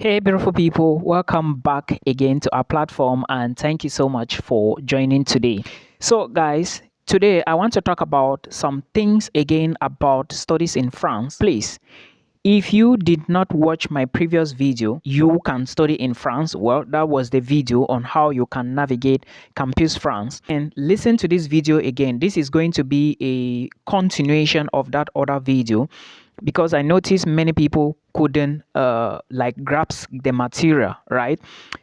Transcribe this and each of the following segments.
Hey, beautiful people, welcome back again to our platform and thank you so much for joining today. So, guys, today I want to talk about some things again about studies in France. Please, if you did not watch my previous video, you can study in France. Well, that was the video on how you can navigate Campus France. And listen to this video again. This is going to be a continuation of that other video because I noticed many people couldn't grasp the material, right?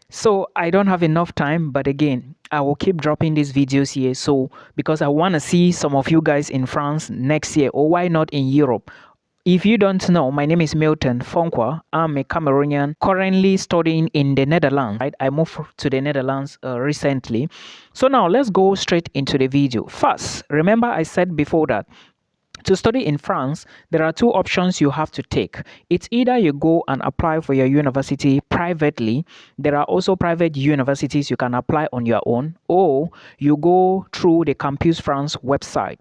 So I don't have enough time, but again, I will keep dropping these videos here. So because I want to see some of you guys in France next year, or why not in Europe? If you don't know, my name is Milton Fonkwa. I'm a Cameroonian currently studying in the Netherlands. Right? I moved to the Netherlands recently. So now let's go straight into the video. First, remember I said before that to study in France, there are two options you have to take. It's either you go and apply for your university privately. There are also private universities you can apply on your own, or you go through the Campus France website.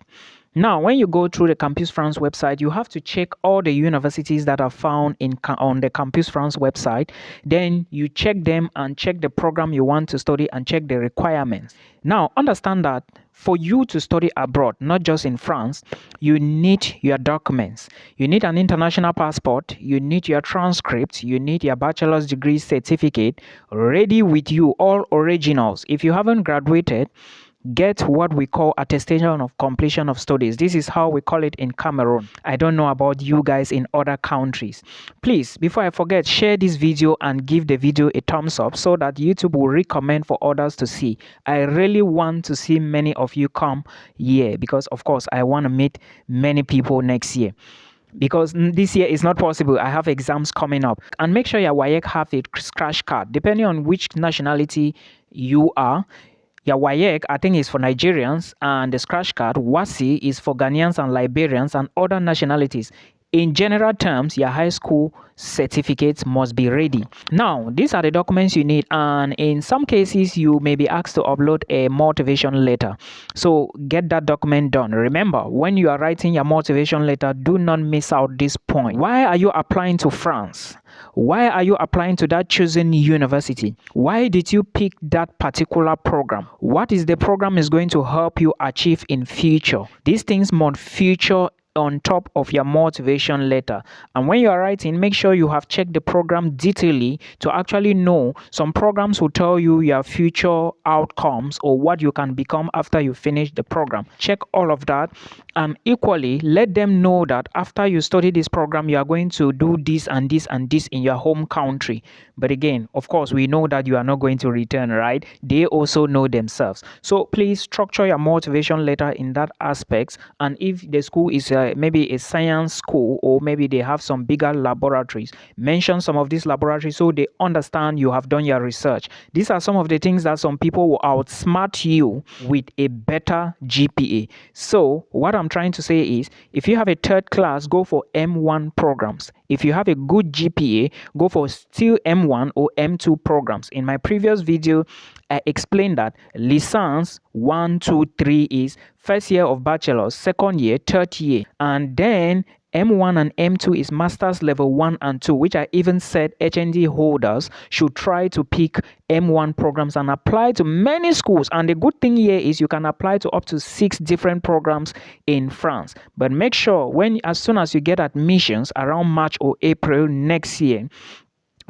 Now, when you go through the Campus France website, you have to check all the universities that are found on the Campus France website. Then you check them and check the program you want to study and check the requirements. Now, understand that for you to study abroad, not just in France, you need your documents. You need an international passport, you need your transcript, you need your bachelor's degree certificate ready with you, all originals. If you haven't graduated, get what we call attestation of completion of studies. This is how we call it in Cameroon. I don't know about you guys in other countries. Please, before I forget, share this video and give the video a thumbs up so that YouTube will recommend for others to see. I really want to see many of you come here because, of course, I want to meet many people next year. Because this year is not possible. I have exams coming up. And make sure your WAEC have a scratch card. Depending on which nationality you are, your WAEC, I think, is for Nigerians, and the scratch card, WASI, is for Ghanaians and Liberians and other nationalities. In general terms, your high school certificates must be ready. Now, these are the documents you need, and in some cases, you may be asked to upload a motivation letter. So get that document done. Remember, when you are writing your motivation letter, do not miss out this point. Why are you applying to France? Why are you applying to that chosen university? Why did you pick that particular program? What is the program is going to help you achieve in future? These things must feature on top of your motivation letter. And when you are writing, make sure you have checked the program detailedly to actually know. Some programs will tell you your future outcomes or what you can become after you finish the program. Check all of that, and equally let them know that after you study this program, you are going to do this and this and this in your home country. But again, of course, we know that you are not going to return, right? They also know themselves. So please structure your motivation letter in that aspect. And if the school is maybe a science school, or maybe they have some bigger laboratories, mention some of these laboratories so they understand you have done your research. These are some of the things that some people will outsmart you with a better GPA. So what I'm trying to say is, if you have a third class, go for M1 programs. If you have a good GPA, go for still M1 or M2 programs. In my previous video, I explained that license 1, 2, 3 is first year of bachelor's, second year, third year, and then M1 and M2 is master's level 1 and 2, which I even said HND holders should try to pick M1 programs and apply to many schools. And the good thing here is you can apply to up to 6 different programs in France. But make sure as soon as you get admissions around March or April next year,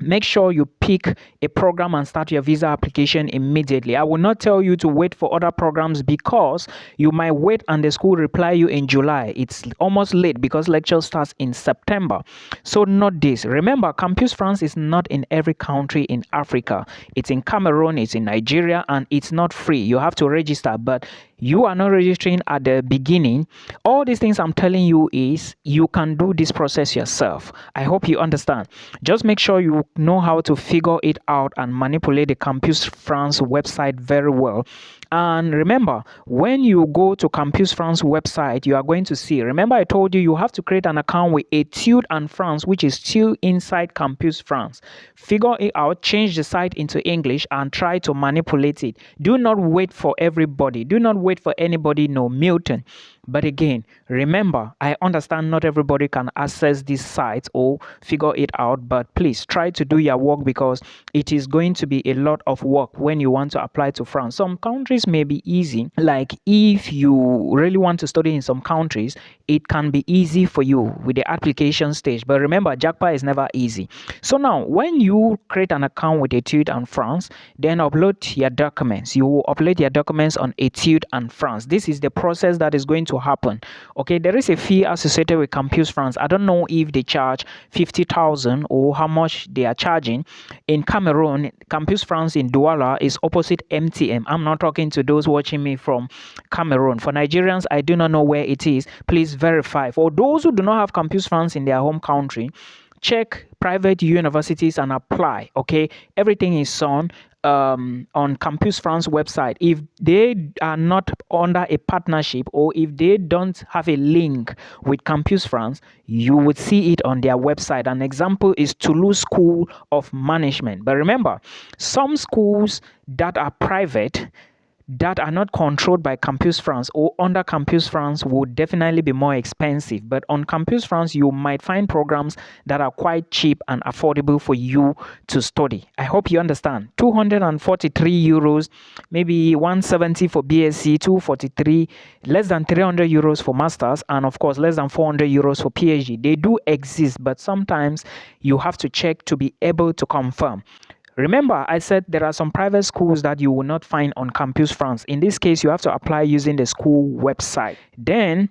make sure you pick a program and start your visa application immediately. I will not tell you to wait for other programs because you might wait and the school reply you in July. It's almost late because lecture starts in September. So note this. Remember, Campus France is not in every country in Africa. It's in Cameroon, it's in Nigeria, and it's not free. You have to register, but you are not registering at the beginning. All these things I'm telling you is you can do this process yourself. I hope you understand. Just make sure you know how to figure it out and manipulate the Campus France website very well. And remember, when you go to Campus France website, you are going to see, remember I told you have to create an account with Etude and France, which is still inside Campus France. Figure it out, change the site into English and try to manipulate it. Do not wait for everybody. Do not wait for anybody. No, Milton. But again, remember, I understand not everybody can access these sites or figure it out, but please try to do your work because it is going to be a lot of work when you want to apply to France. Some countries may be easy, like if you really want to study in some countries, it can be easy for you with the application stage. But remember, japa is never easy. So now, when you create an account with Etude and France, then upload your documents. You will upload your documents on Etude and France. This is the process that is going to happen. Okay, there is a fee associated with Campus France. I don't know if they charge 50,000 or how much they are charging. In Cameroon, Campus France in Douala is opposite MTM. I'm not talking to those watching me from Cameroon. For Nigerians, I do not know where it is. Please verify. For those who do not have Campus France in their home country, check private universities and apply. Okay, everything is on Campus France website. If they are not under a partnership or if they don't have a link with Campus France, you would see it on their website. An example is Toulouse School of Management. But remember, some schools that are private, that are not controlled by Campus France or under Campus France would definitely be more expensive. But on Campus France, you might find programs that are quite cheap and affordable for you to study. I hope you understand. 243 euros, maybe 170 for BSc, 243, less than 300 euros for masters, and of course less than 400 euros for PhD. They do exist, but sometimes you have to check to be able to confirm. Remember, I said there are some private schools that you will not find on Campus France. In this case, you have to apply using the school website. Then,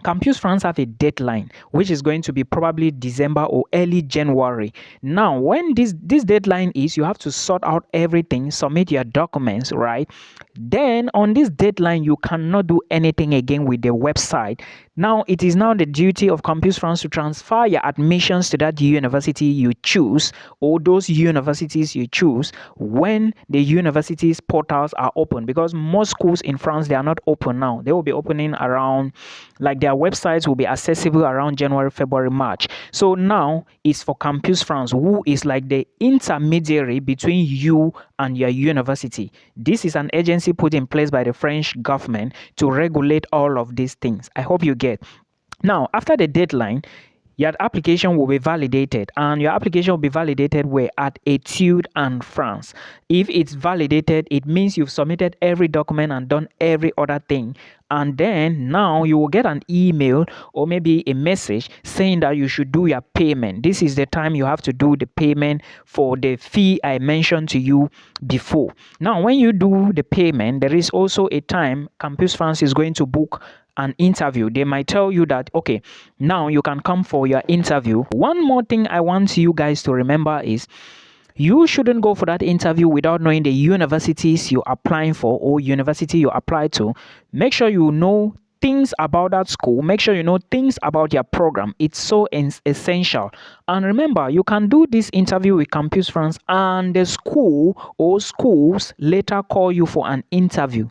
Campus France have a deadline, which is going to be probably December or early January. Now, when this deadline is, you have to sort out everything, submit your documents, right? Then, on this deadline, you cannot do anything again with the website. Now, it is now the duty of Campus France to transfer your admissions to that university you choose or those universities you choose when the university's portals are open, because most schools in France, they are not open now. They will be opening around, like their websites will be accessible around January, February, March. So now it's for Campus France, who is like the intermediary between you and your university. This is an agency put in place by the French government to regulate all of these things. I hope you get. Now, after the deadline, your application will be validated, and your application will be validated where at Etude and France. If it's validated, it means you've submitted every document and done every other thing. And then now you will get an email or maybe a message saying that you should do your payment. This is the time you have to do the payment for the fee I mentioned to you before. Now, when you do the payment, there is also a time Campus France is going to book an interview. They might tell you that, okay, now you can come for your interview. One more thing I want you guys to remember is you shouldn't go for that interview without knowing the universities you're applying for or university you apply to. Make sure you know things about that school. Make sure you know things about your program. It's so essential. And remember, you can do this interview with Campus France and the school or schools later call you for an interview.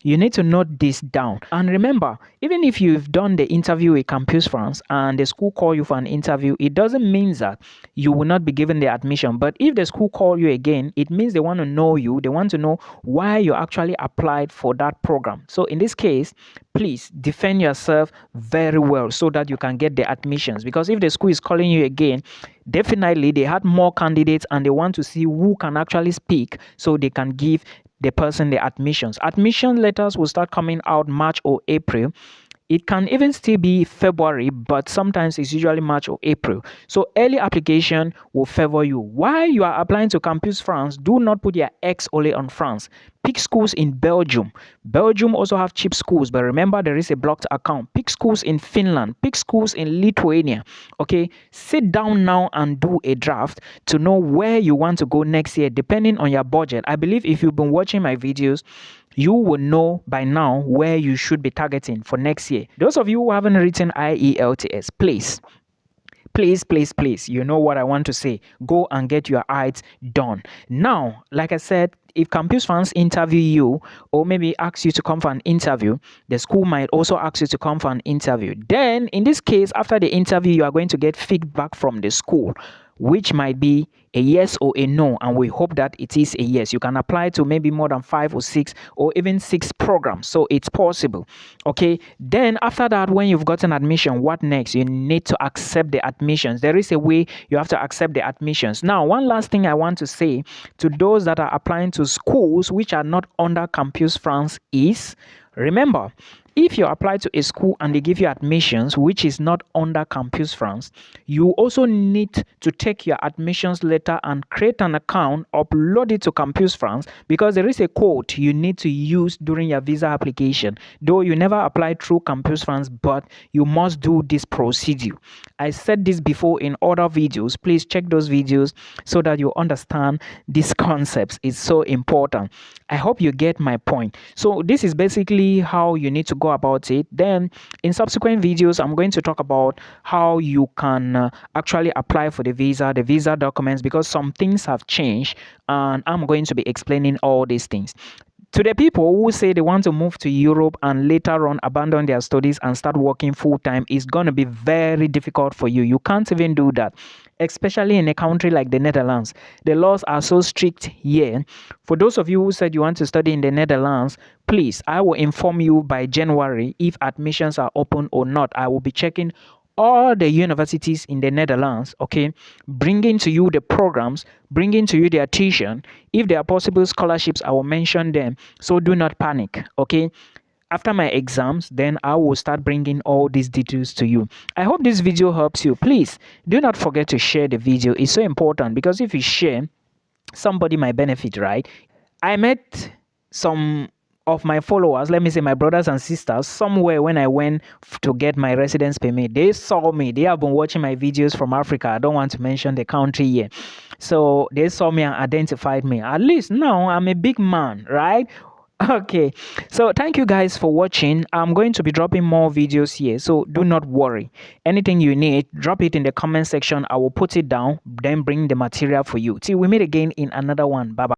You need to note this down. And remember, even if you've done the interview with Campus France and the school call you for an interview, it doesn't mean that you will not be given the admission. But if the school call you again, it means they want to know you. They want to know why you actually applied for that program. So in this case, please defend yourself very well so that you can get the admissions. Because if the school is calling you again, definitely they had more candidates and they want to see who can actually speak so they can give the person the admissions. Admission letters will start coming out March or April. It can even still be February, but sometimes it's usually March or April. So early application will favor you. While you are applying to Campus France, do not put your eggs only on France. Pick schools in Belgium. Belgium also have cheap schools, but remember there is a blocked account. Pick schools in Finland. Pick schools in Lithuania. Okay, sit down now and do a draft to know where you want to go next year, depending on your budget. I believe if you've been watching my videos, you will know by now where you should be targeting for next year. Those of you who haven't written IELTS, please, you know what I want to say. Go and get your IELTS done. Now, like I said, if Campus France interview you or maybe ask you to come for an interview, the school might also ask you to come for an interview. Then, in this case, after the interview, you are going to get feedback from the school. which might be a yes or a no, and we hope that it is a yes. You can apply to maybe more than 5 or 6 or even 6 programs, so it's possible. Okay, then after that, when you've gotten admission, what next? You need to accept the admissions. There is a way you have to accept the admissions. Now, one last thing I want to say to those that are applying to schools which are not under Campus France is, remember, if you apply to a school and they give you admissions which is not under Campus France, you also need to take your admissions letter and create an account, upload it to Campus France, because there is a code you need to use during your visa application. Though you never apply through Campus France, but you must do this procedure. I said this before in other videos. Please check those videos so that you understand these concepts. It's so important. I hope you get my point. So this is basically how you need to go about it. Then in subsequent videos, I'm going to talk about how you can actually apply for the visa documents, because some things have changed, and I'm going to be explaining all these things. To the people who say they want to move to Europe and later on abandon their studies and start working full-time, it's going to be very difficult for you. You can't even do that, especially in a country like the Netherlands. The laws are so strict here. For those of you who said you want to study in the Netherlands, please, I will inform you by January if admissions are open or not. I will be checking all the universities in the Netherlands, okay, bringing to you the programs, bringing to you their tuition. If there are possible scholarships, I will mention them, so do not panic, okay? After my exams, then I will start bringing all these details to you. I hope this video helps you. Please do not forget to share the video. It's so important, because if you share, somebody might benefit, right? I met some of my followers, let me say my brothers and sisters, somewhere when I went to get my residence permit. They saw me. They have been watching my videos from Africa. I don't want to mention the country here. So they saw me and identified me. At least now I'm a big man, right? Okay, so thank you guys for watching. I'm going to be dropping more videos here, so do not worry. Anything you need, drop it in the comment section. I will put it down, then bring the material for you. Till we meet again in another one. Bye bye.